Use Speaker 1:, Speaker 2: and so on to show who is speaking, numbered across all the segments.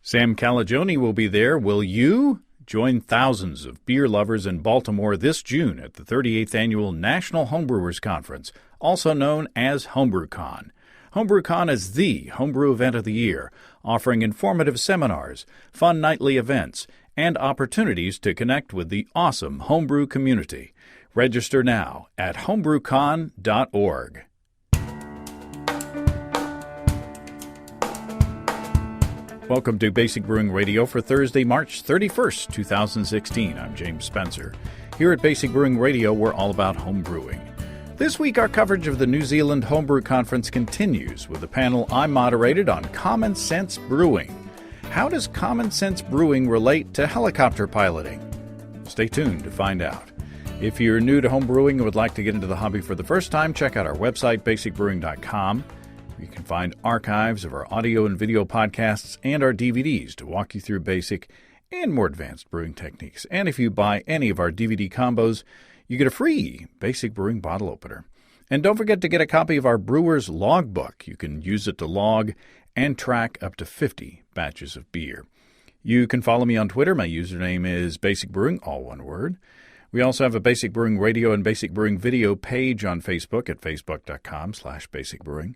Speaker 1: Sam Calagione will be there. Will you? Join thousands of beer lovers in Baltimore this June at the 38th Annual National Homebrewers Conference, also known as HomebrewCon. HomebrewCon is the homebrew event of the year, offering informative seminars, fun nightly events, and opportunities to connect with the awesome homebrew community. Register now at homebrewcon.org. Welcome to Basic Brewing Radio for Thursday, March 31st, 2016. I'm James Spencer. Here at Basic Brewing Radio, we're all about home brewing. This week, our coverage of the New Zealand Homebrew Conference continues with a panel I moderated on common sense brewing. How does common sense brewing relate to helicopter piloting? Stay tuned to find out. If you're new to home brewing and would like to get into the hobby for the first time, check out our website, basicbrewing.com. You can find archives of our audio and video podcasts and our DVDs to walk you through basic and more advanced brewing techniques. And if you buy any of our DVD combos, you get a free Basic Brewing bottle opener. And don't forget to get a copy of our Brewer's Logbook. You can use it to log and track up to 50 batches of beer. You can follow me on Twitter. My username is Basic Brewing, all one word. We also have a Basic Brewing Radio and Basic Brewing Video page on Facebook at facebook.com/basicbrewing.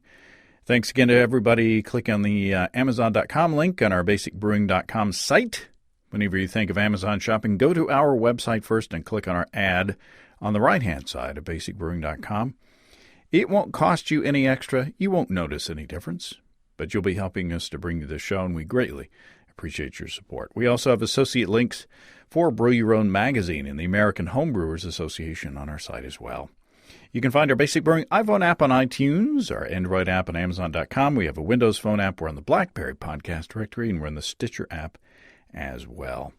Speaker 1: Thanks again to everybody. Click on the Amazon.com link on our basicbrewing.com site. Whenever you think of Amazon shopping, go to our website first and click on our ad on the right-hand side of basicbrewing.com. It won't cost you any extra. You won't notice any difference, but you'll be helping us to bring you this show, and we greatly appreciate your support. We also have associate links for Brew Your Own magazine and the American Homebrewers Association on our site as well. You can find our Basic Brewing iPhone app on iTunes, our Android app on Amazon.com. We have a Windows Phone app. We're on the BlackBerry podcast directory, and we're in the Stitcher app as well.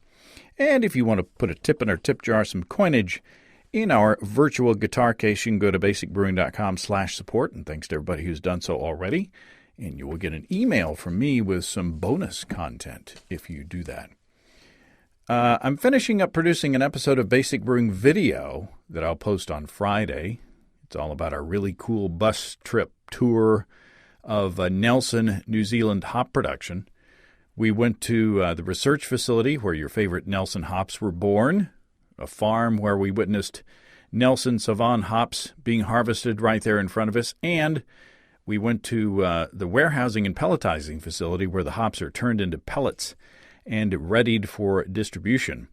Speaker 1: And if you want to put a tip in our tip jar, some coinage in our virtual guitar case, you can go to basicbrewing.com/support. And thanks to everybody who's done so already. And you will get an email from me with some bonus content if you do that. I'm finishing up producing an episode of Basic Brewing Video that I'll post on Friday. It's all about our really cool bus trip tour of Nelson, New Zealand hop production. We went to the research facility where your favorite Nelson hops were born, a farm where we witnessed Nelson Sauvin hops being harvested right there in front of us, and we went to the warehousing and pelletizing facility where the hops are turned into pellets and readied for distribution.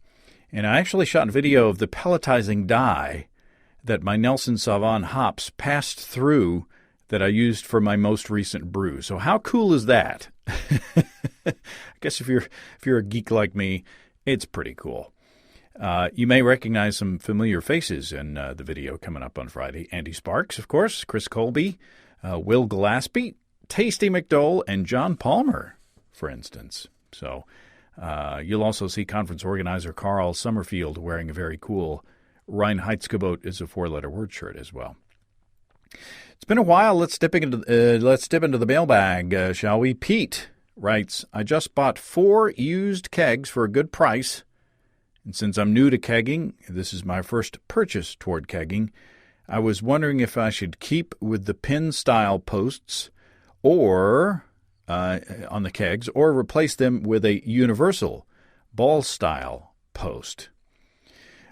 Speaker 1: And I actually shot a video of the pelletizing die that my Nelson Sauvin hops passed through that I used for my most recent brew. So how cool is that? I guess if you're a geek like me, it's pretty cool. You may recognize some familiar faces in the video coming up on Friday. Andy Sparks, of course, Chris Colby, Will Gallaspy, Tasty McDole, and John Palmer, for instance. So you'll also see conference organizer Carl Summerfield wearing a very cool Reinheitsgebot is a four-letter word shirt as well. It's been a while. Let's dip into the mailbag, shall we? Pete writes, I just bought 4 used kegs for a good price. And since I'm new to kegging, this is my first purchase toward kegging, I was wondering if I should keep with the pin-style posts or on the kegs or replace them with a universal ball-style post.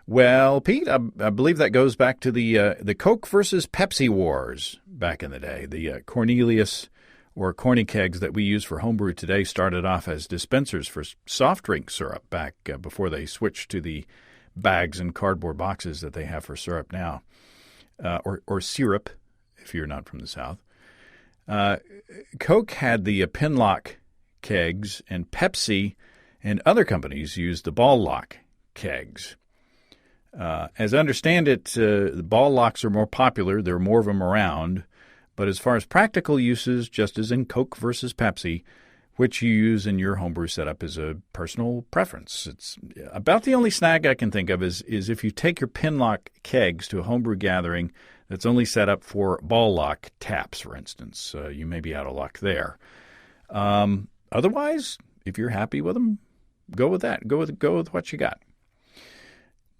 Speaker 1: Well, Pete, I believe that goes back to the Coke versus Pepsi wars back in the day. The Cornelius or corny kegs that we use for homebrew today started off as dispensers for soft drink syrup back before they switched to the bags and cardboard boxes that they have for syrup now, or syrup if you're not from the South. Coke had the pin lock kegs, and Pepsi and other companies used the ball lock kegs. As I understand it, the ball locks are more popular. There are more of them around. But as far as practical uses, just as in Coke versus Pepsi, which you use in your homebrew setup is a personal preference. It's about the only snag I can think of is if you take your pin lock kegs to a homebrew gathering that's only set up for ball lock taps, for instance. You may be out of luck there. Otherwise, if you're happy with them, go with that. Go with what you got.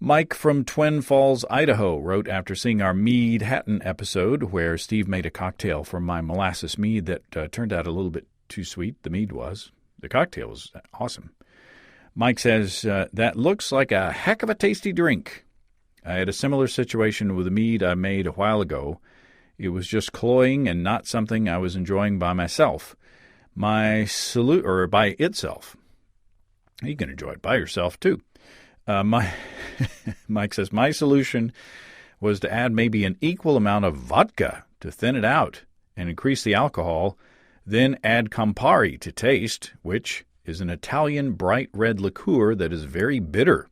Speaker 1: Mike from Twin Falls, Idaho, wrote after seeing our Mead Hatton episode where Steve made a cocktail from my molasses mead that turned out a little bit too sweet. The mead was. the cocktail was awesome. Mike says, that looks like a heck of a tasty drink. I had a similar situation with a mead I made a while ago. It was just cloying and not something I was enjoying by myself. By itself. You can enjoy it by yourself, too. Mike says, my solution was to add maybe an equal amount of vodka to thin it out and increase the alcohol, then add Campari to taste, which is an Italian bright red liqueur that is very bitter.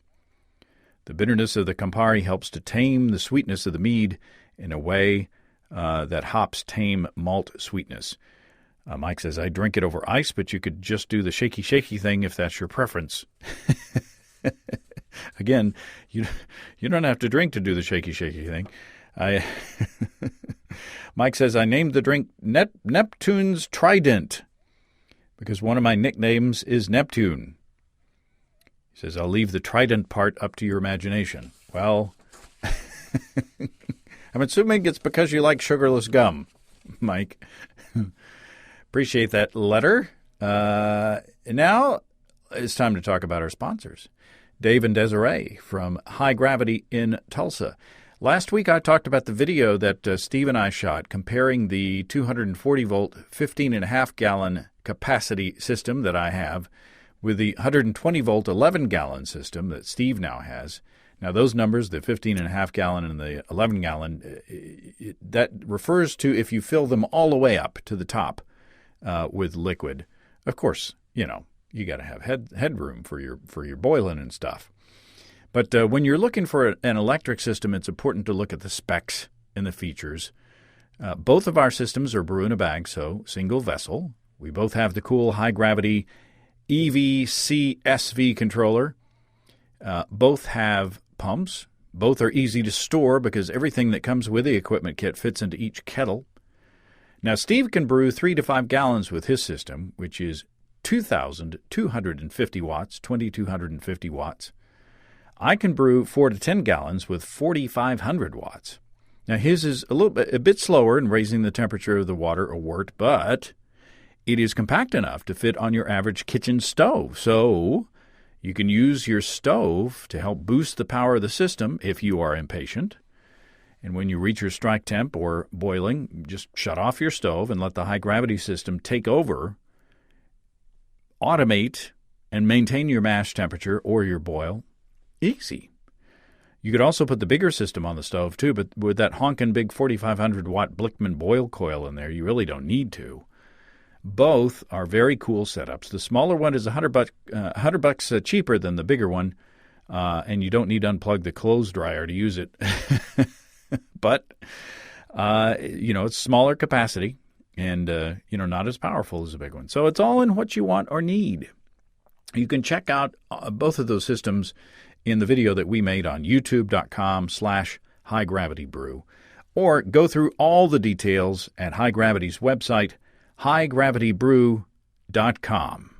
Speaker 1: The bitterness of the Campari helps to tame the sweetness of the mead in a way that hops tame malt sweetness. Mike says, I drink it over ice, but you could just do the shaky thing if that's your preference. Again, you don't have to drink to do the shaky thing. Mike says, I named the drink Neptune's Trident because one of my nicknames is Neptune. He says, I'll leave the trident part up to your imagination. Well, I'm assuming it's because you like sugarless gum, Mike. Appreciate that letter. Now it's time to talk about our sponsors. Dave and Desiree from High Gravity in Tulsa. Last week I talked about the video that Steve and I shot comparing the 240-volt, 15.5-gallon capacity system that I have with the 120-volt, 11-gallon system that Steve now has. Now, those numbers, the 15.5-gallon and the 11-gallon, that refers to if you fill them all the way up to the top with liquid. Of course, you got to have headroom for your boiling and stuff. But when you're looking for an electric system, it's important to look at the specs and the features. Both of our systems are brew in a bag, so single vessel. We both have the cool high-gravity EVCSV controller. Both have pumps. Both are easy to store because everything that comes with the equipment kit fits into each kettle. Now, Steve can brew 3 to 5 gallons with his system, which is 2,250 watts, 2,250 watts. I can brew 4 to 10 gallons with 4,500 watts. Now, his is a bit slower in raising the temperature of the water or wort, but it is compact enough to fit on your average kitchen stove. So you can use your stove to help boost the power of the system if you are impatient. And when you reach your strike temp or boiling, just shut off your stove and let the high-gravity system take over, automate, and maintain your mash temperature or your boil. Easy. You could also put the bigger system on the stove, too, but with that honkin' big 4,500-watt Blickman boil coil in there, you really don't need to. Both are very cool setups. The smaller one is $100 cheaper than the bigger one, and you don't need to unplug the clothes dryer to use it. But, it's smaller capacity and, not as powerful as the big one. So it's all in what you want or need. You can check out both of those systems in the video that we made on youtube.com/highdgravitybrew, or go through all the details at High Gravity's website, highdgravitybrew.com,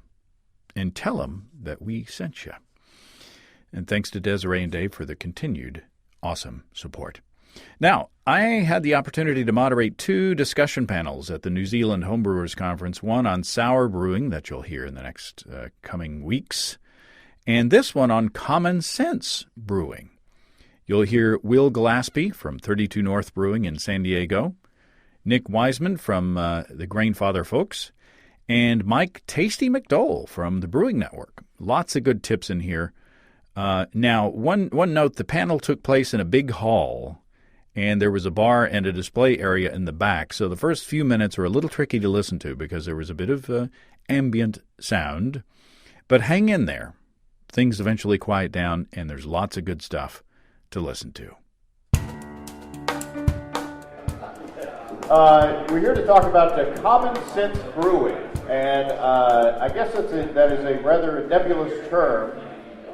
Speaker 1: and tell them that we sent you. And thanks to Desiree and Dave for the continued awesome support. Now, I had the opportunity to moderate 2 discussion panels at the New Zealand Homebrewers Conference, one on sour brewing that you'll hear in the next coming weeks, and this one on common sense brewing. You'll hear Will Gallaspy from 32 North Brewing in San Diego, Nick Wiseman from the Grainfather folks, and Mike Tasty McDole from the Brewing Network. Lots of good tips in here. Now, one note, the panel took place in a big hall, and there was a bar and a display area in the back, so the first few minutes were a little tricky to listen to because there was a bit of ambient sound. But hang in there. Things eventually quiet down, and there's lots of good stuff to listen to.
Speaker 2: We're here to talk about the common sense brewing, and I guess that is a rather nebulous term.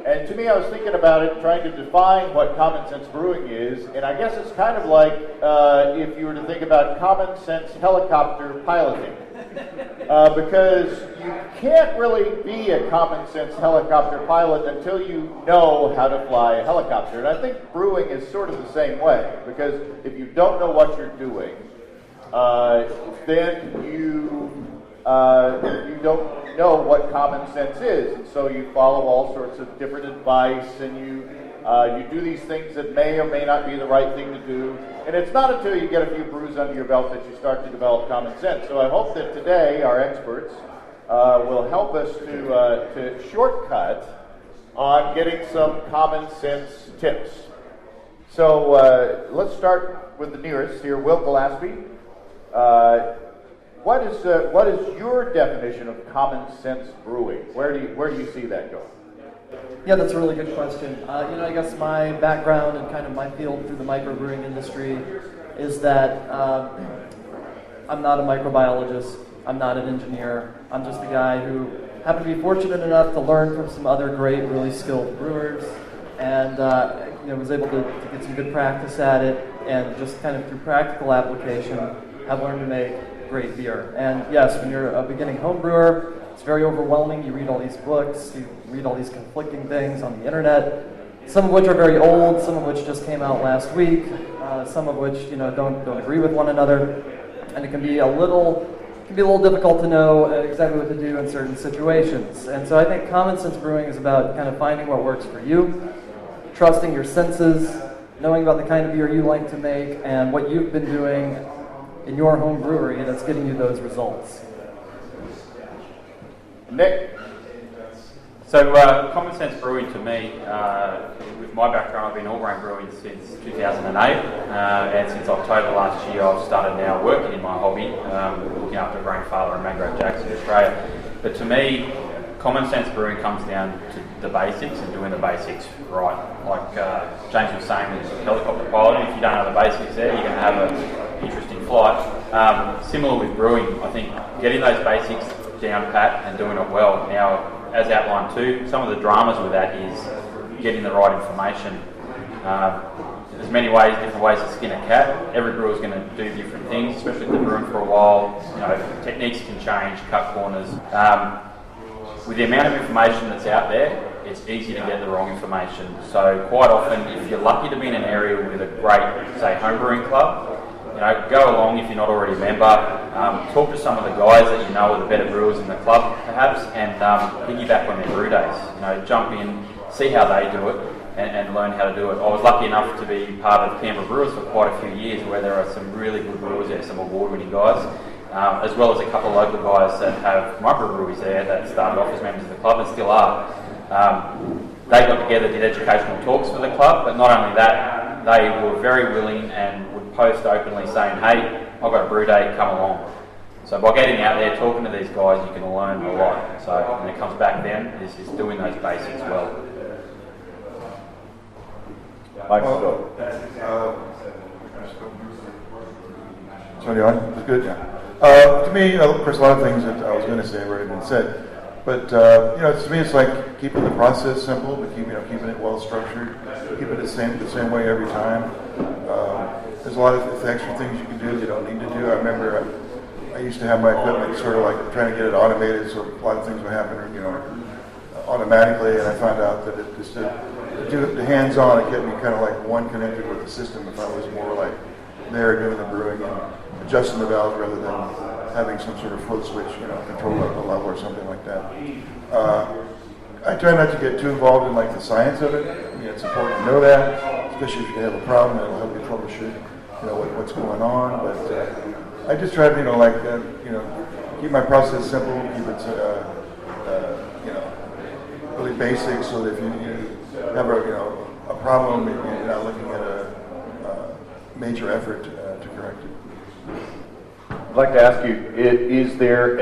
Speaker 2: And to me, I was thinking about it, trying to define what common sense brewing is, and I guess it's kind of like if you were to think about common sense helicopter piloting. Because you can't really be a common sense helicopter pilot until you know how to fly a helicopter. And I think brewing is sort of the same way, because if you don't know what you're doing, then you don't know what common sense is, and so you follow all sorts of different advice, and you do these things that may or may not be the right thing to do. And it's not until you get a few brews under your belt that you start to develop common sense. So I hope that today our experts will help us to shortcut on getting some common sense tips. So let's start with the nearest here, Will Gallaspy. What is your definition of common sense brewing? Where do you see that going?
Speaker 3: Yeah, that's a really good question. I guess my background and kind of my field through the microbrewing industry is that I'm not a microbiologist. I'm not an engineer. I'm just a guy who happened to be fortunate enough to learn from some other great, really skilled brewers, and was able to get some good practice at it, and just kind of through practical application, have learned to make great beer. And yes, when you're a beginning home brewer, it's very overwhelming. You read all these books, you read all these conflicting things on the internet, some of which are very old, some of which just came out last week, some of which don't agree with one another, and it can be a little difficult to know exactly what to do in certain situations. And so I think common sense brewing is about kind of finding what works for you, trusting your senses, knowing about the kind of beer you like to make, and what you've been doing in your home brewery that's getting you those results.
Speaker 2: Nick?
Speaker 4: So common sense brewing to me, with my background, I've been all-grain brewing since 2008, and since October last year I've started now working in my hobby, looking after a grandfather and mangrove jacks in Australia. But to me, common sense brewing comes down to the basics and doing the basics right. Like James was saying with helicopter piloting, if you don't know the basics there, you're going to have an interesting flight. Similar with brewing, I think getting those basics down pat and doing it well. Now, as outlined too, some of the dramas with that is getting the right information. There's many ways, different ways to skin a cat. Every brewer's going to do different things, especially if they're brewing for a while. Techniques can change, cut corners. With the amount of information that's out there, it's easy to get the wrong information. So quite often, if you're lucky to be in an area with a great, say, homebrewing club, go along if you're not already a member. Talk to some of the guys that you know are the better brewers in the club, perhaps, and piggyback on their brew days. Jump in, see how they do it, and learn how to do it. I was lucky enough to be part of Canberra Brewers for quite a few years, where there are some really good brewers there, some award-winning guys, as well as a couple of local guys that have microbreweries there that started off as members of the club and still are. They got together, did educational talks for the club, but not only that, they were very willing and would post openly saying, hey, I've got a brew day, come along. So by getting out there, talking to these guys, you can learn a lot. So when it comes back then, is doing those basics well.
Speaker 5: Sorry, on? It's good, yeah. To me, of course, a lot of things that I was going to say have already been said. But to me, it's like keeping the process simple, but keeping it well structured, keep it the same way every time. There's a lot of extra things you can do you don't need to do. I remember I used to have my equipment sort of like trying to get it automated, so a lot of things would happen, automatically. And I found out that it just to do the hands-on, it kept me kind of like one connected with the system. If I was more like there doing the brewing and adjusting the valves rather than having some sort of float switch, control the level or something like that. I try not to get too involved in like the science of it. I mean, it's important to know that, especially if you have a problem, it'll help you troubleshoot, what's going on. But I just try to, keep my process simple, keep it, really basic, so that if you have a problem, you're not looking at a major effort to correct it.
Speaker 2: I'd like to ask you, is there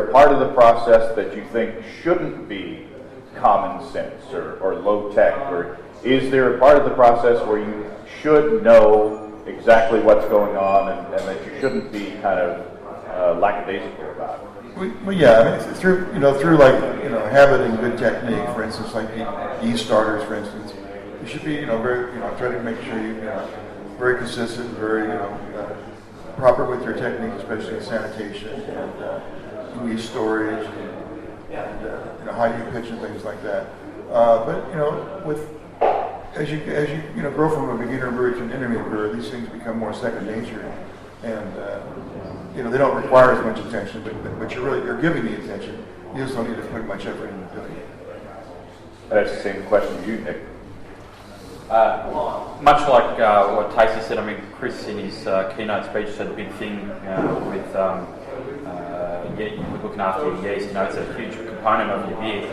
Speaker 2: a part of the process that you think shouldn't be common sense or low tech, or is there a part of the process where you should know exactly what's going on and that you shouldn't be kind of lackadaisical about it?
Speaker 5: Well, yeah, I mean, through habit and good technique, for instance, like yeast starters, for instance, you should be, very, try to make sure you're very consistent, very, proper with your technique, especially in sanitation and yeast storage and how you pitch and things like that. But as you grow from a beginner brewer to an intermediate brewer, these things become more second nature, and they don't require as much attention, but you're giving the attention. You just don't need to put much effort into doing it.
Speaker 6: That's the same question to you, Nick.
Speaker 4: Much like what Tasty said, I mean, Chris in his keynote speech said a big thing with looking after your yeast. It's a huge component of your beer.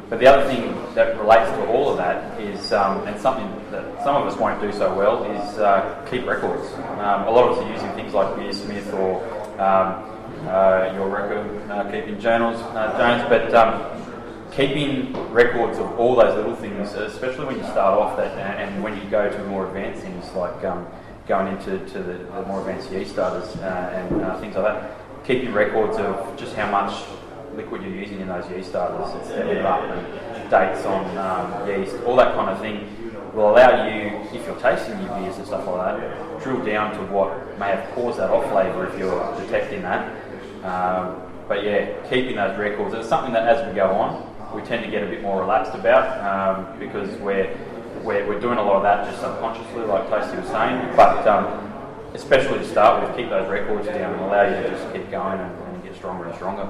Speaker 4: But the other thing that relates to all of that is, and something that some of us won't do so well, is keep records. A lot of us are using things like Beersmith or your record keeping journals, Jones, but keeping records of all those little things, especially when you start off and when you go to more advanced things like going into the more advanced yeast starters and things like that, keeping records of just how much liquid you're using in those yeast starters, it's stepping up and dates on yeast, all that kind of thing will allow you, if you're tasting your beers and stuff like that, drill down to what may have caused that off flavour if you're detecting that. But yeah, keeping those records, it's something that as we go on, we tend to get a bit more relaxed about because we're doing a lot of that just subconsciously, like Tasty was saying, but especially to start with, keep those records down and allow you to just keep going and get stronger and stronger.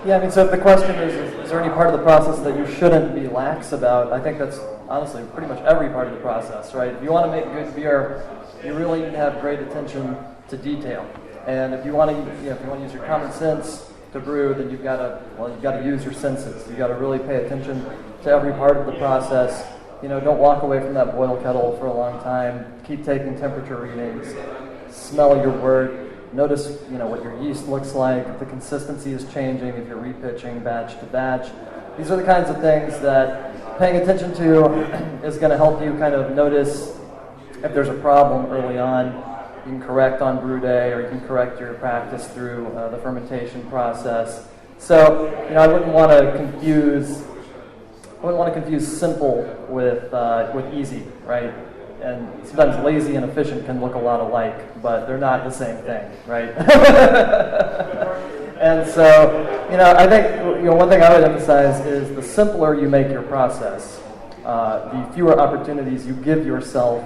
Speaker 3: Yeah, I mean, so if the question is there any part of the process that you shouldn't be lax about? I think that's honestly pretty much every part of the process, right? If you want to make good beer, you really need to have great attention to detail. And if you want to use your common sense to brew, then you've got to use your senses. You've got to really pay attention to every part of the process. Don't walk away from that boil kettle for a long time. Keep taking temperature readings. Smell your wort. Notice, what your yeast looks like, if the consistency is changing, if you're repitching batch to batch. These are the kinds of things that paying attention to is going to help you kind of notice if there's a problem early on. You can correct on brew day, or you can correct your practice through the fermentation process. So, I wouldn't want to confuse simple with easy, right? And sometimes lazy and efficient can look a lot alike, but they're not the same thing, right? And so, I think one thing I would emphasize is the simpler you make your process, the fewer opportunities you give yourself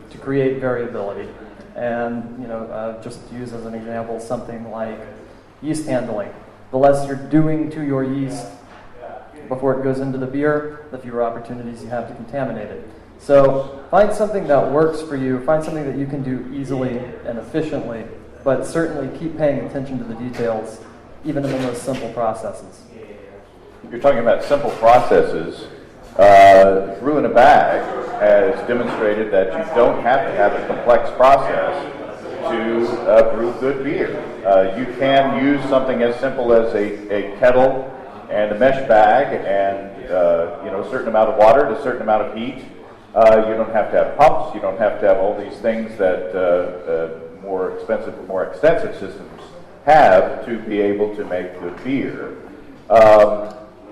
Speaker 3: to create variability. And just to use as an example something like yeast handling. The less you're doing to your yeast before it goes into the beer, the fewer opportunities you have to contaminate it. So find something that works for you, find something that you can do easily and efficiently, but certainly keep paying attention to the details, even in the most simple processes.
Speaker 6: You're talking about simple processes. Brew in a Bag has demonstrated that you don't have to have a complex process to brew good beer. You can use something as simple as a kettle and a mesh bag and a certain amount of water and a certain amount of heat. You don't have to have pumps. You don't have to have all these things that more extensive systems have to be able to make good beer.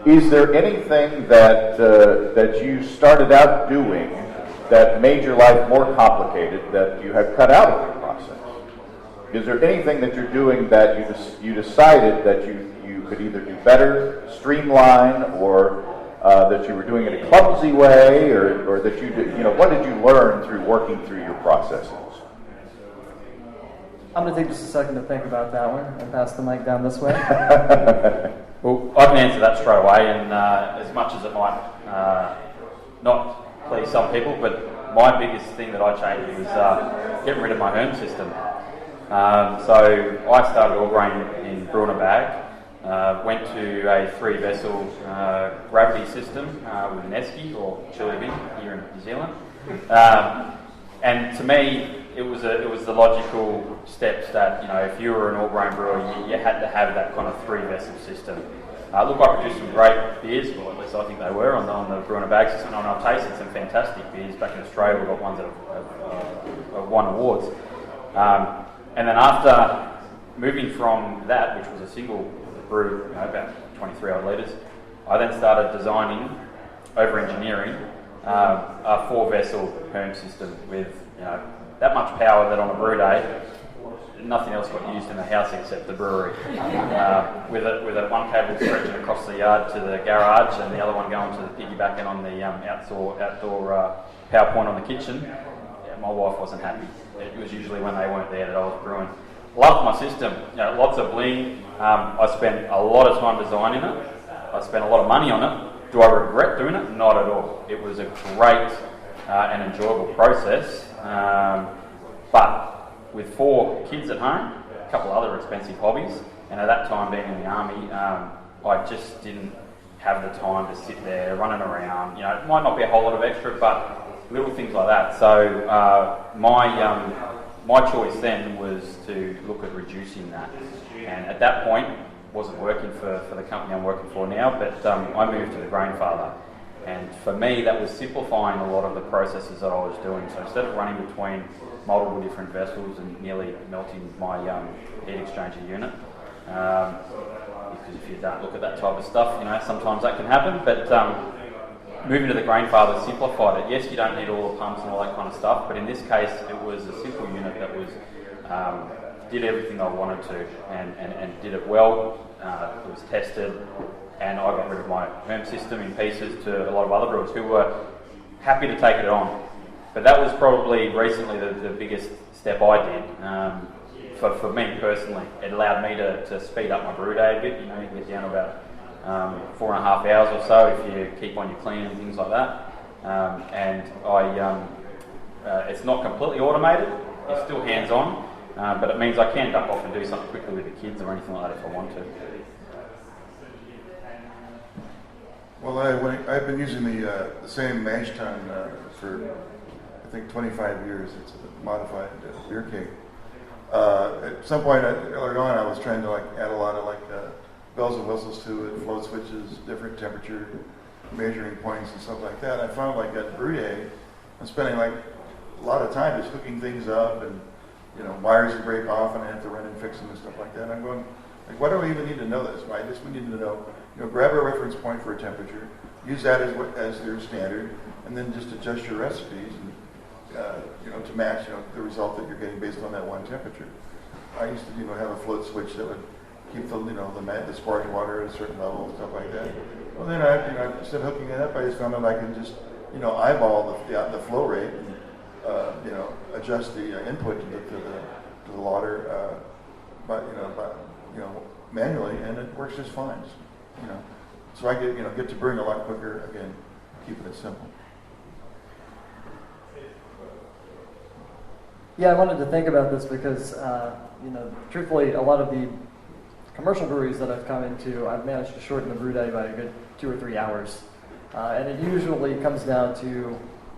Speaker 6: Is there anything that you started out doing that made your life more complicated that you have cut out of your process? Is there anything that you're doing that you decided that you could either do better, streamline, or that you were doing it a clumsy way, or that you did, what did you learn through working through your processes?
Speaker 3: I'm going to take just a second to think about that one and pass the mic down this way.
Speaker 4: Well, I can answer that straight away, and as much as it might not please some people, but my biggest thing that I changed was getting rid of my home system. So I started all grain in Brew in a Bag, went to a 3-vessel gravity system with an esky or chili bin here in New Zealand, and to me it was the logical steps that if you were an all grain brewer, you had to have that kind of 3-vessel system. Look, I produced some great beers, well at least I think they were on the Brew in a Bag system, and I've tasted some fantastic beers back in Australia. We've got ones that have won awards. And then after moving from that, which was a single brew, about 23 odd litres, I then started designing, over-engineering, a 4-vessel home system with that much power that on a brew day, nothing else got used in the house except the brewery. With one cable stretching across the yard to the garage and the other one going to the piggyback and on the outdoor power point on the kitchen. my wife wasn't happy. It was usually when they weren't there that I was brewing. Loved my system, lots of bling. I spent a lot of time designing it. I spent a lot of money on it. Do I regret doing it? Not at all. It was a great and enjoyable process. But with 4 kids at home, a couple of other expensive hobbies, and at that time being in the army, I just didn't have the time to sit there running around. It might not be a whole lot of extra, but little things like that. So my choice then was to look at reducing that, and at that point wasn't working for the company I'm working for now, but I moved to the Grainfather, and for me that was simplifying a lot of the processes that I was doing. So instead of running between multiple different vessels and nearly melting my heat exchanger unit, because if you don't look at that type of stuff, sometimes that can happen, but moving to the Grainfather simplified it. Yes, you don't need all the pumps and all that kind of stuff, but in this case it was a simple unit that was did everything I wanted to and did it well. It was tested, and I got rid of my home system in pieces to a lot of other brewers who were happy to take it on. But that was probably recently the biggest step I did. For me personally, it allowed me to speed up my brew day a bit. You can get down to about 4.5 hours or so if you keep on your clean and things like that. And it's not completely automated, it's still hands-on, but it means I can duck off and do something quickly with the kids or anything like that if I want to.
Speaker 5: Well, I've been using the same mash tun for I think 25 years. It's a modified beer keg. At some point earlier on, I was trying to add a lot of bells and whistles to it, float switches, different temperature measuring points and stuff like that. I found at brew day, I'm spending a lot of time just hooking things up, and wires that break off and I have to run and fix them and stuff like that. And I'm going, why do we even need to know this? Why just we need to know, grab a reference point for a temperature, use that as your standard, and then just adjust your recipes and to match the result that you're getting based on that one temperature. I used to have a float switch that would keep the sparge water at a certain level and stuff like that. Well, then instead of hooking it up, I just found out I can just eyeball the flow rate and adjust the input to the water, manually, and it works just fine. So I get to brewing a lot quicker. Again, keeping it simple.
Speaker 3: Yeah, I wanted to think about this because, truthfully, a lot of the commercial breweries that I've come into, I've managed to shorten the brew day by a good 2 or 3 hours. And it usually comes down to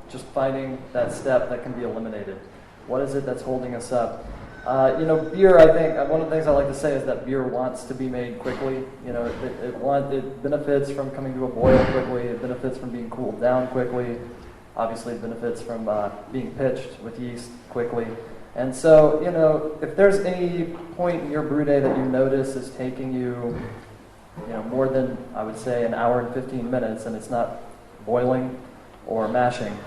Speaker 3: just finding that step that can be eliminated. What is it that's holding us up? Beer, I think, one of the things I like to say is that beer wants to be made quickly. It benefits from coming to a boil quickly. It benefits from being cooled down quickly. Obviously, it benefits from being pitched with yeast quickly. And so, if there's any point in your brew day that you notice is taking you, more than, I would say, an hour and 15 minutes, and it's not boiling or mashing,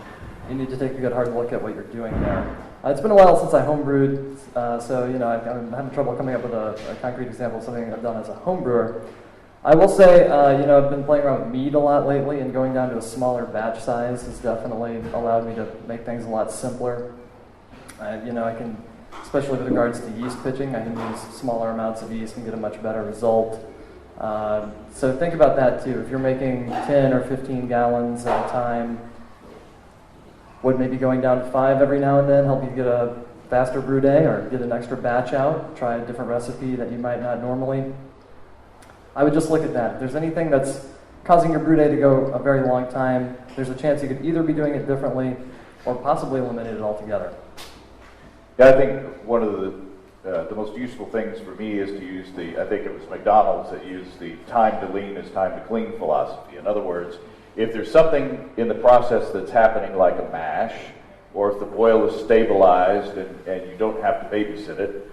Speaker 3: you need to take a good hard look at what you're doing there. It's been a while since I homebrewed, so I'm having trouble coming up with a concrete example of something I've done as a home brewer. I will say, I've been playing around with mead a lot lately, and going down to a smaller batch size has definitely allowed me to make things a lot simpler. I can, especially with regards to yeast pitching, I can use smaller amounts of yeast and get a much better result. So think about that too. If you're making 10 or 15 gallons at a time, would maybe going down to 5 every now and then help you get a faster brew day or get an extra batch out, try a different recipe that you might not normally? I would just look at that. If there's anything that's causing your brew day to go a very long time, there's a chance you could either be doing it differently or possibly eliminate it altogether.
Speaker 6: Yeah, I think one of the most useful things for me is to use I think it was McDonald's that used the time to lean is time to clean philosophy. In other words, if there's something in the process that's happening like a mash, or if the boil is stabilized and you don't have to babysit it,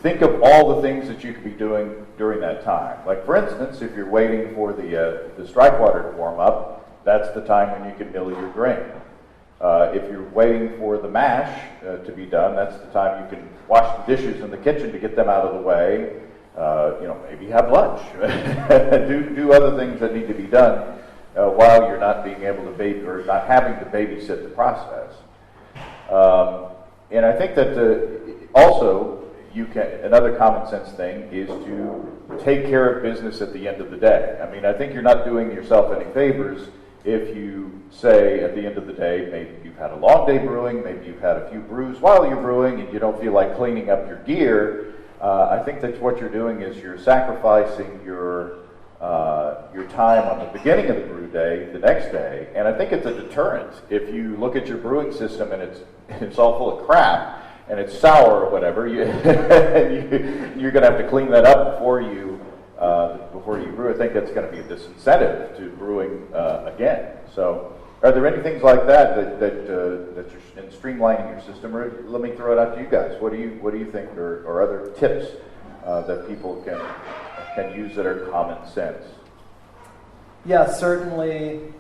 Speaker 6: think of all the things that you could be doing during that time. Like, for instance, if you're waiting for the strike water to warm up, that's the time when you can mill your grain. If you're waiting for the mash to be done, that's the time you can wash the dishes in the kitchen to get them out of the way. Maybe have lunch, do other things that need to be done while you're not being able to not having to babysit the process. And I think that also another common sense thing is to take care of business at the end of the day. I mean, I think you're not doing yourself any favors if you say at the end of the day, maybe you've had a long day brewing, maybe you've had a few brews while you're brewing and you don't feel like cleaning up your gear. I think that what you're doing is you're sacrificing your time on the beginning of the brew day, the next day, and I think it's a deterrent. If you look at your brewing system and it's all full of crap and it's sour or whatever, you're going to have to clean that up before you brew. I think that's going to be a disincentive to brewing again. So, are there any things like that you're in streamlining your system? Or let me throw it out to you guys. What do you think are other tips that people can use that are common sense?
Speaker 3: Yeah, certainly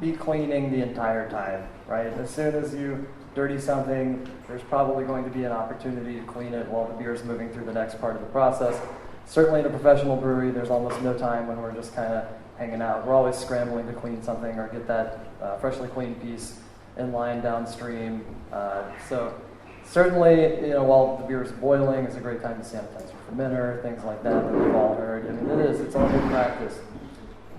Speaker 3: be cleaning the entire time, right? As soon as you dirty something, there's probably going to be an opportunity to clean it while the beer is moving through the next part of the process. Certainly in a professional brewery, there's almost no time when we're just kind of hanging out. We're always scrambling to clean something or get that freshly cleaned piece in line downstream. So certainly, while the beer is boiling, it's a great time to sanitize your fermenter, things like that we've all heard. I mean, it's all good practice.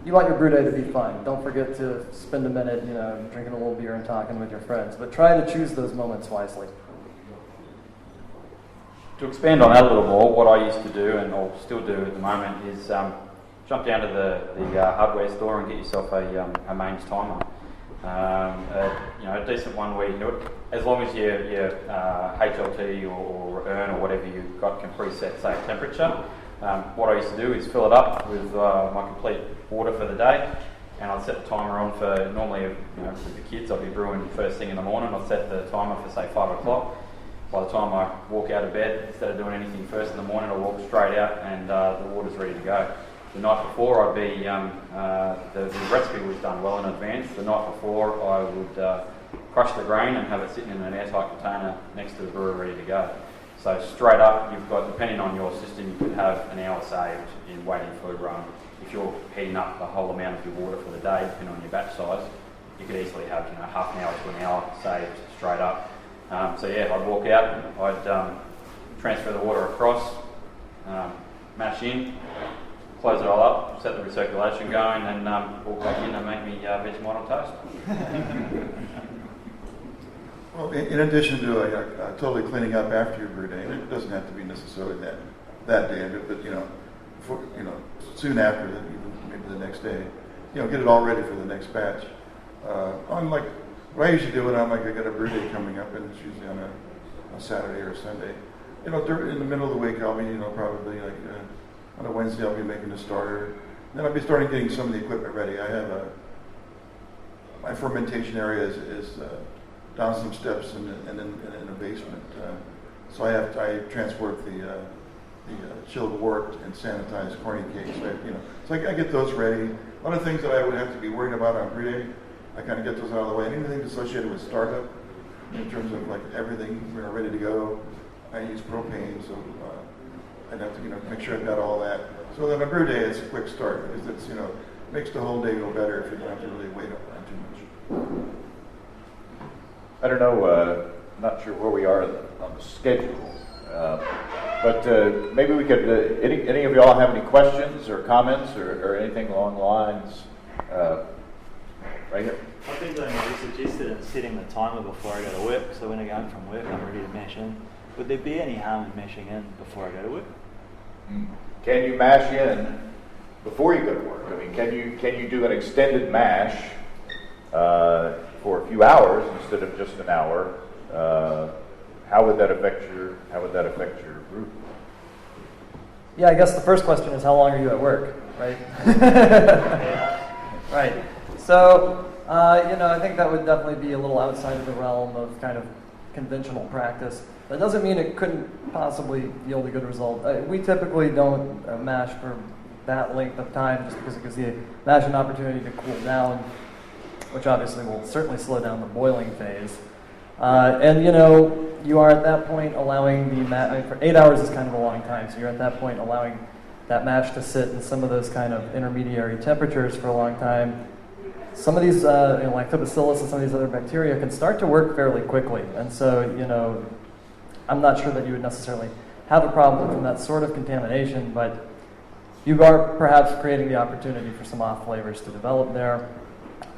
Speaker 3: You want your brew day to be fun. Don't forget to spend a minute, drinking a little beer and talking with your friends. But try to choose those moments wisely.
Speaker 4: To expand on that a little more, what I used to do and I'll still do at the moment is jump down to the hardware store and get yourself a mains timer. A decent one where you can do it. As long as your HLT or ERN or whatever you've got can preset, say, temperature. What I used to do is fill it up with my complete water for the day, and I'd set the timer on for, normally, with the kids, I'd be brewing first thing in the morning. I'd set the timer for, say, 5 o'clock. By the time I walk out of bed, instead of doing anything first in the morning, I'll walk straight out and the water's ready to go. The night before, I'd be, the recipe was done well in advance. The night before, I would crush the grain and have it sitting in an airtight container next to the brewer ready to go. So straight up, you've got, depending on your system, you could have an hour saved in waiting for if you're heating up the whole amount of your water for the day, depending on your batch size, you could easily have half an hour to an hour saved straight up. I'd walk out, I'd transfer the water across, mash in, close it all up, set the recirculation going, and walk back in and make me Vegemite on toast.
Speaker 5: Well, in addition to totally cleaning up after your brew day, it doesn't have to be necessarily that day, but soon after, maybe the next day, get it all ready for the next batch. What I usually do when I got a brew day coming up, and it's usually on a Saturday or a Sunday. In the middle of the week, I'll be probably on a Wednesday I'll be making a starter. Then I'll be starting getting some of the equipment ready. I have my fermentation area is down some steps and in a basement. So I transport the chilled wort and sanitized corny cakes. So I get those ready. One of the things that I would have to be worried about on brew day, I kind of get those out of the way. Anything associated with startup, in terms of everything ready to go, I use propane, so I'd have to make sure I've got all that. So then a brew day is a quick start because it's makes the whole day go better if you don't have to really wait on too much.
Speaker 6: I don't know, not sure where we are on the schedule, but maybe we could, any of y'all have any questions or comments or anything along the lines, right here?
Speaker 7: I've been doing what you suggested and setting the timer before I go to work, so when I go home from work I'm ready to mash in. Would there be any harm in mashing in before I go to work?
Speaker 6: Can you mash in before you go to work? I mean, can you do an extended mash for a few hours instead of just an hour? How would that affect your brew?
Speaker 3: Yeah, I guess the first question is how long are you at work, right? Right. So, I think that would definitely be a little outside of the realm of kind of conventional practice. That doesn't mean it couldn't possibly yield a good result. We typically don't mash for that length of time just because it gives the mash an opportunity to cool down, which obviously will certainly slow down the boiling phase. You are at that point allowing the mash, for 8 hours is kind of a long time, so you're at that point allowing that mash to sit in some of those kind of intermediary temperatures for a long time. some of these, like Lactobacillus and some of these other bacteria can start to work fairly quickly. And so, I'm not sure that you would necessarily have a problem from that sort of contamination, but you are perhaps creating the opportunity for some off flavors to develop there.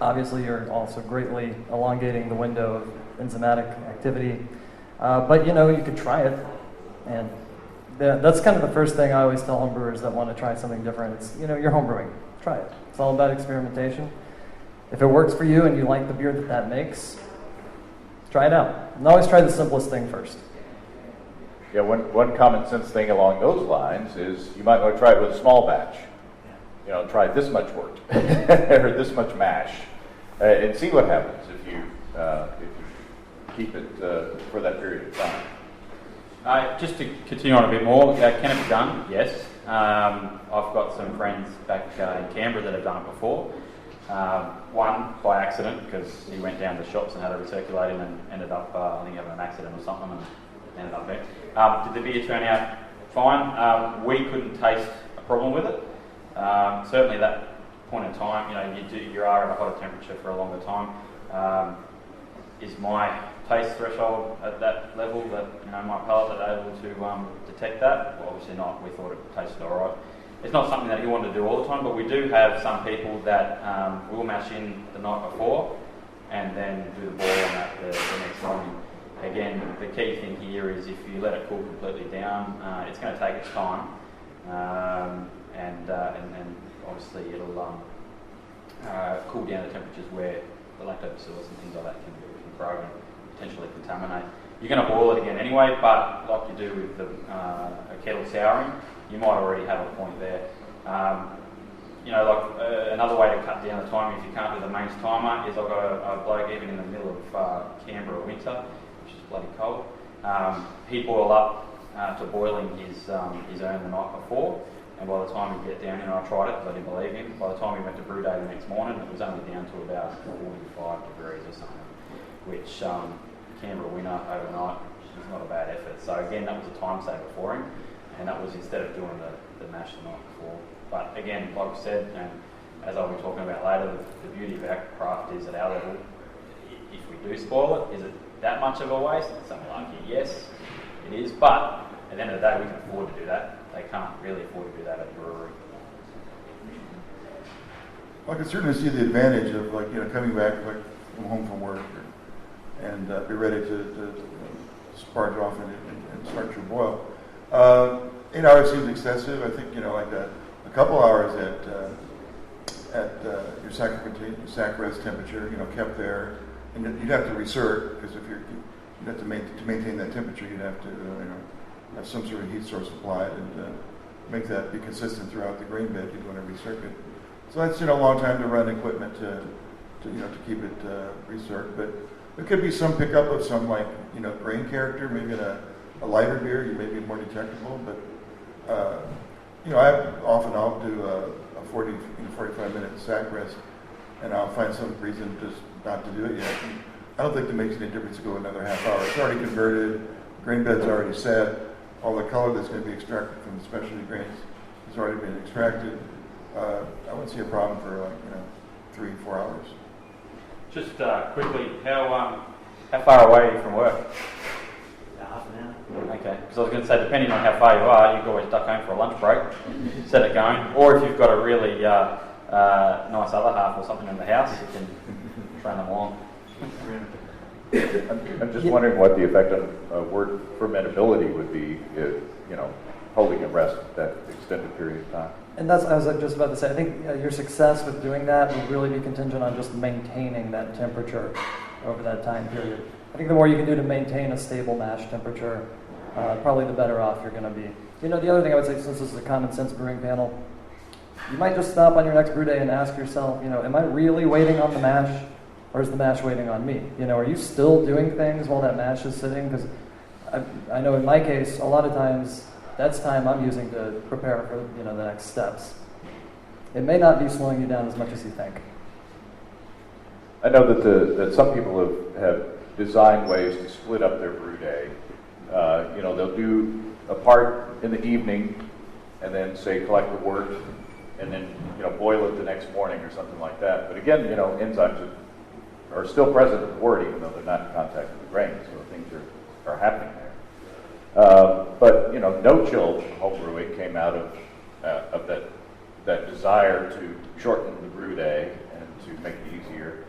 Speaker 3: Obviously, you're also greatly elongating the window of enzymatic activity. But, you could try it. And that's kind of the first thing I always tell homebrewers that want to try something different. It's, you're homebrewing. Try it. It's all about experimentation. If it works for you and you like the beer that makes, try it out. And always try the simplest thing first.
Speaker 6: Yeah, one common sense thing along those lines is you might want to try it with a small batch. Try this much wort or this much mash, and see what happens if you keep it for that period of time.
Speaker 4: Just to continue on a bit more, can it be done? Yes. I've got some friends back in Canberra that have done it before. One by accident, because he went down to shops and had it recirculated and ended up, I think, having an accident or something and ended up there. Did the beer turn out fine? We couldn't taste a problem with it. Certainly that point in time, you are at a hotter temperature for a longer time. Is my taste threshold at that level that my palate is able to detect that? Well, obviously not. We thought it tasted all right. It's not something that you want to do all the time, but we do have some people that will mash in the night before and then do the boil on that the next morning. Again, the key thing here is if you let it cool completely down, it's going to take its time, and obviously it'll cool down the temperatures where the lactobacillus and things like that can grow and potentially contaminate. You're going to boil it again anyway, but like you do with a kettle souring, you might already have a point there. Another way to cut down the time if you can't do the mains timer is I've got a bloke even in the middle of Canberra winter, which is bloody cold. He'd boil up to boiling his urn the night before, and by the time he'd get down, I tried it because I didn't believe him. By the time we went to brew day the next morning, it was only down to about 45 degrees or something, which Canberra winter overnight is not a bad effort. So again, that was a time saver for him, and that was instead of doing the mash the night before. But again, like I said, and as I'll be talking about later, the beauty of our craft is at our level, if we do spoil it, is it that much of a waste? Something like yes, it is, but at the end of the day, we can afford to do that. They can't really afford to do that at a brewery.
Speaker 5: I can certainly see the advantage of coming back from home from work and be ready to sparge off and start your boil. 8 hours seems excessive. I think a couple hours at your sack rest temperature, kept there, and you'd have to recirc because if you'd have to maintain that temperature, you'd have to have some sort of heat source applied and make that be consistent throughout the grain bed. You'd want to recirc it. So that's a long time to run equipment to keep it recirc. But there could be some pickup of some grain character, maybe in a lighter beer, you may be more detectable. But I'll do a 45-minute sack rest, and I'll find some reason just not to do it yet. And I don't think it makes any difference to go another half hour. It's already converted, grain bed's already set, all the color that's going to be extracted from the specialty grains has already been extracted. I wouldn't see a problem for 3-4 hours.
Speaker 4: Just quickly, how far away are you from work?
Speaker 7: Half an hour.
Speaker 4: Okay, because I was going to say, depending on how far you are, you can always duck home for a lunch break, set it going, or if you've got a really nice other half or something in the house, you can train them along.
Speaker 6: I'm just wondering what the effect on wort fermentability would be if, holding at rest that extended period of time.
Speaker 3: And that's, I was just about to say, I think your success with doing that would really be contingent on just maintaining that temperature over that time period. I think the more you can do to maintain a stable mash temperature, probably the better off you're going to be. The other thing I would say, since this is a common sense brewing panel, you might just stop on your next brew day and ask yourself, am I really waiting on the mash, or is the mash waiting on me? Are you still doing things while that mash is sitting? Because I know in my case, a lot of times, that's time I'm using to prepare for the next steps. It may not be slowing you down as much as you think.
Speaker 6: I know that some people have designed ways to split up their brew day. They'll do a part in the evening and then say collect the wort and then boil it the next morning or something like that. But again, enzymes are still present in the wort, even though they're not in contact with the grain, so things are happening there. But no chill home brewing came out of that desire to shorten the brew day and to make it easier.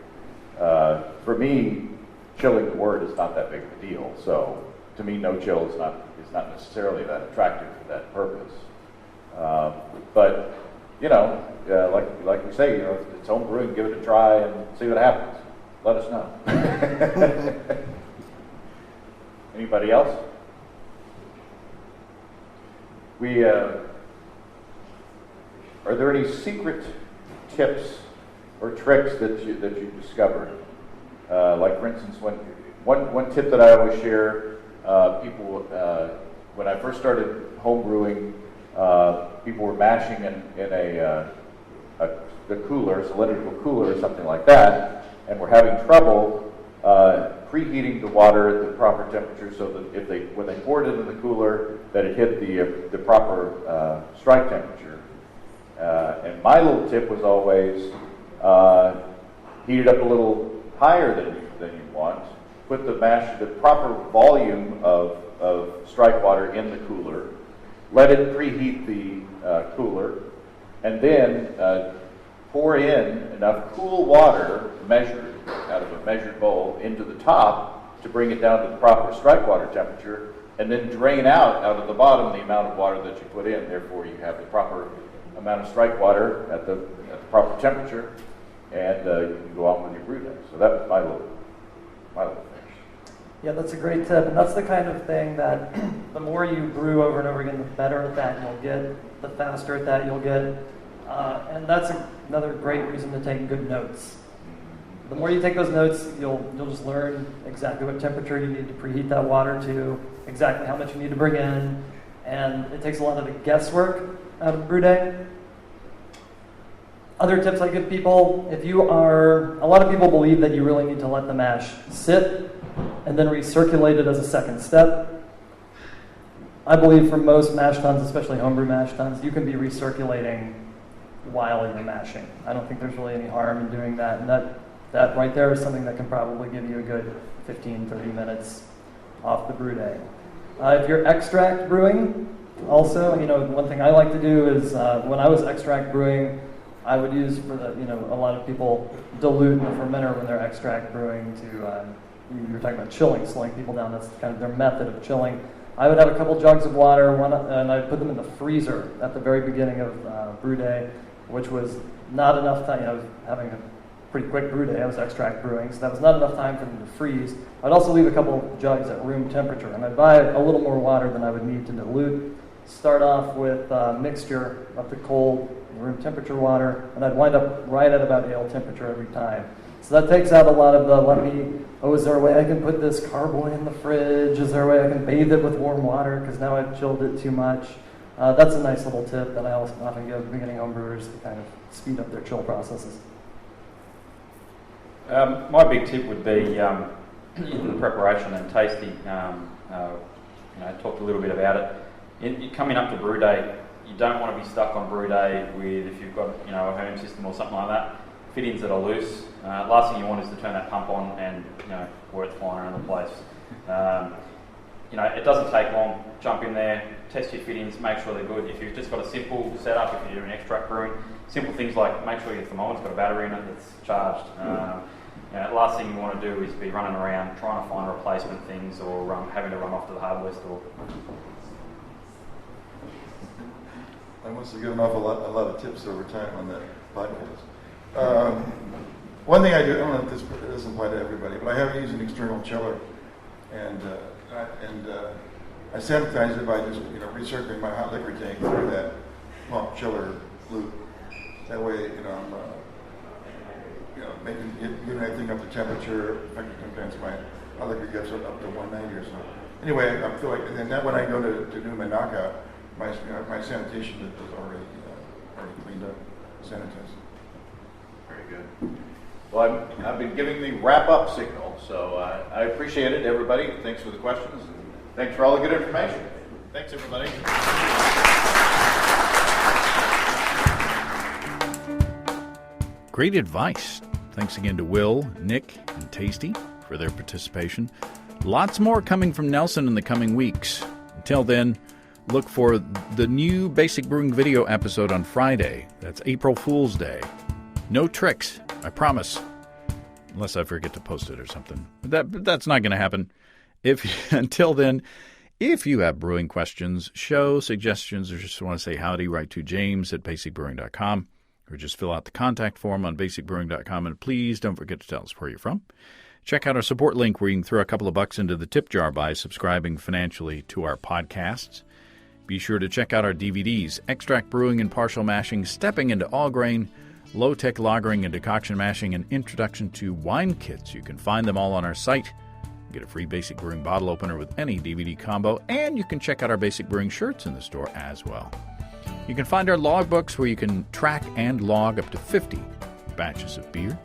Speaker 6: For me, chilling the wort is not that big of a deal. So to me, no chill is not necessarily that attractive for that purpose. But like we say, if it's home brewing, give it a try and see what happens. Let us know. Anybody else? Are there any secret tips or tricks that you discovered? Like for instance, one tip that I always share, people when I first started home brewing, people were mashing in a cooler, cylindrical cooler or something like that, and were having trouble preheating the water at the proper temperature so that when they poured it in the cooler, that it hit the proper strike temperature. And my little tip was always heat it up a little higher than you want. Put the proper volume of strike water in the cooler. Let it preheat the cooler, and then pour in enough cool water, measured out of a measured bowl, into the top to bring it down to the proper strike water temperature, and then drain out of the bottom the amount of water that you put in. Therefore, you have the proper amount of strike water at the proper temperature, and you can go on with your brew day. So that was my little thing.
Speaker 3: Yeah, that's a great tip, and that's the kind of thing that the more you brew over and over again, the better at that you'll get, the faster at that you'll get, and that's another great reason to take good notes. The more you take those notes, you'll just learn exactly what temperature you need to preheat that water to, exactly how much you need to bring in, and it takes a lot of the guesswork out of brew day. Other tips I give people, a lot of people believe that you really need to let the mash sit and then recirculate it as a second step. I believe for most mash tuns, especially homebrew mash tuns, you can be recirculating while you're mashing. I don't think there's really any harm in doing that, and that right there is something that can probably give you a good 15, 30 minutes off the brew day. If you're extract brewing, also, one thing I like to do is when I was extract brewing, I would use a lot of people dilute in the fermenter when they're extract brewing to, you were talking about chilling, slowing people down. That's kind of their method of chilling. I would have a couple jugs of water, and I'd put them in the freezer at the very beginning of brew day, which was not enough time. I was having a pretty quick brew day. I was extract brewing, so that was not enough time for them to freeze. I'd also leave a couple jugs at room temperature, and I'd buy a little more water than I would need to dilute. Start off with a mixture of the cold room temperature water, and I'd wind up right at about ale temperature every time. So that takes out a lot of the, is there a way I can put this carboy in the fridge? Is there a way I can bathe it with warm water because now I've chilled it too much? That's a nice little tip that I often give beginning homebrewers to kind of speed up their chill processes.
Speaker 4: My big tip would be in the preparation, and Tasty talked a little bit about it. Coming up to brew day, you don't want to be stuck on brew day with, if you've got a home system or something like that, fittings that are loose. Last thing you want is to turn that pump on and wort's flying around the place. It doesn't take long. Jump in there, test your fittings, make sure they're good. If you've just got a simple setup, if you're doing extract brewing, simple things like make sure your thermometer's got a battery in it that's charged. Last thing you want to do is be running around trying to find replacement things or having to run off to the hardware store.
Speaker 5: I must have given off a lot of tips over time on that podcast. One thing I do, I don't know if this doesn't apply to everybody, but I have used an external chiller, and I sanitize it by just recirculating my hot liquor tank through that pump chiller loop. That way, getting everything up to temperature. In fact, sometimes my hot liquor gets up to 190 or so. Anyway, I feel like, and then that when I go to do my knockout, my sanitation is already cleaned up, sanitized.
Speaker 6: Very good. Well, I've been giving the wrap-up signal, so I appreciate it, everybody. Thanks for the questions, and thanks for all the good information. Thanks, everybody.
Speaker 1: Great advice. Thanks again to Will, Nick, and Tasty for their participation. Lots more coming from Nelson in the coming weeks. Until then, look for the new Basic Brewing video episode on Friday. That's April Fool's Day. No tricks, I promise. Unless I forget to post it or something. That's not going to happen. Until then, if you have brewing questions, show suggestions, or just want to say howdy, write to james@basicbrewing.com, or just fill out the contact form on basicbrewing.com, and please don't forget to tell us where you're from. Check out our support link where you can throw a couple of bucks into the tip jar by subscribing financially to our podcasts. Be sure to check out our DVDs, Extract Brewing and Partial Mashing, Stepping into All Grain, Low-Tech Lagering and Decoction Mashing, and Introduction to Wine Kits. You can find them all on our site. Get a free Basic Brewing bottle opener with any DVD combo, and you can check out our Basic Brewing shirts in the store as well. You can find our logbooks where you can track and log up to 50 batches of beer.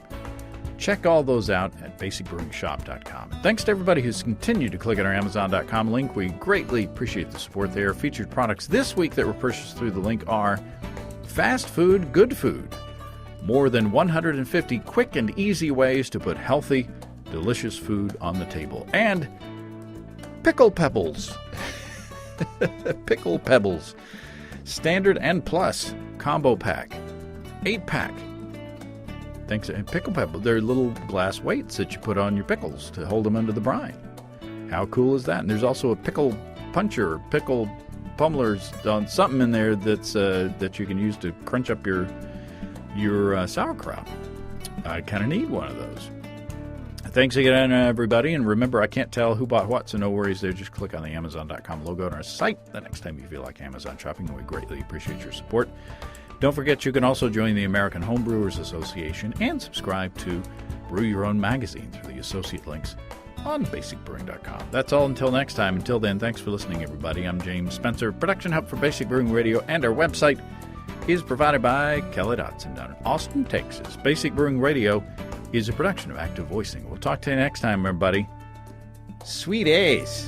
Speaker 1: Check all those out at basicbrewingshop.com. Thanks to everybody who's continued to click on our Amazon.com link. We greatly appreciate the support there. Featured products this week that were purchased through the link are Fast Food, Good Food. More than 150 quick and easy ways to put healthy, delicious food on the table. And Pickle Pebbles. Pickle Pebbles. Standard and Plus combo pack. 8-pack. Thanks. And Pickle Pebbles. They're little glass weights that you put on your pickles to hold them under the brine. How cool is that? And there's also a pickle puncher, pickle pummelers, something in there that's that you can use to crunch up your sauerkraut. I kind of need one of those. Thanks again, everybody. And remember, I can't tell who bought what, so no worries there. Just click on the Amazon.com logo on our site the next time you feel like Amazon shopping, and we greatly appreciate your support. Don't forget, you can also join the American Homebrewers Association and subscribe to Brew Your Own magazine through the associate links on basicbrewing.com. That's all until next time. Until then, thanks for listening, everybody. I'm James Spencer. Production help for Basic Brewing Radio and our website is provided by Kelly Dotson down in Austin, Texas. Basic Brewing Radio is a production of Active Voicing. We'll talk to you next time, everybody. Sweet Ace.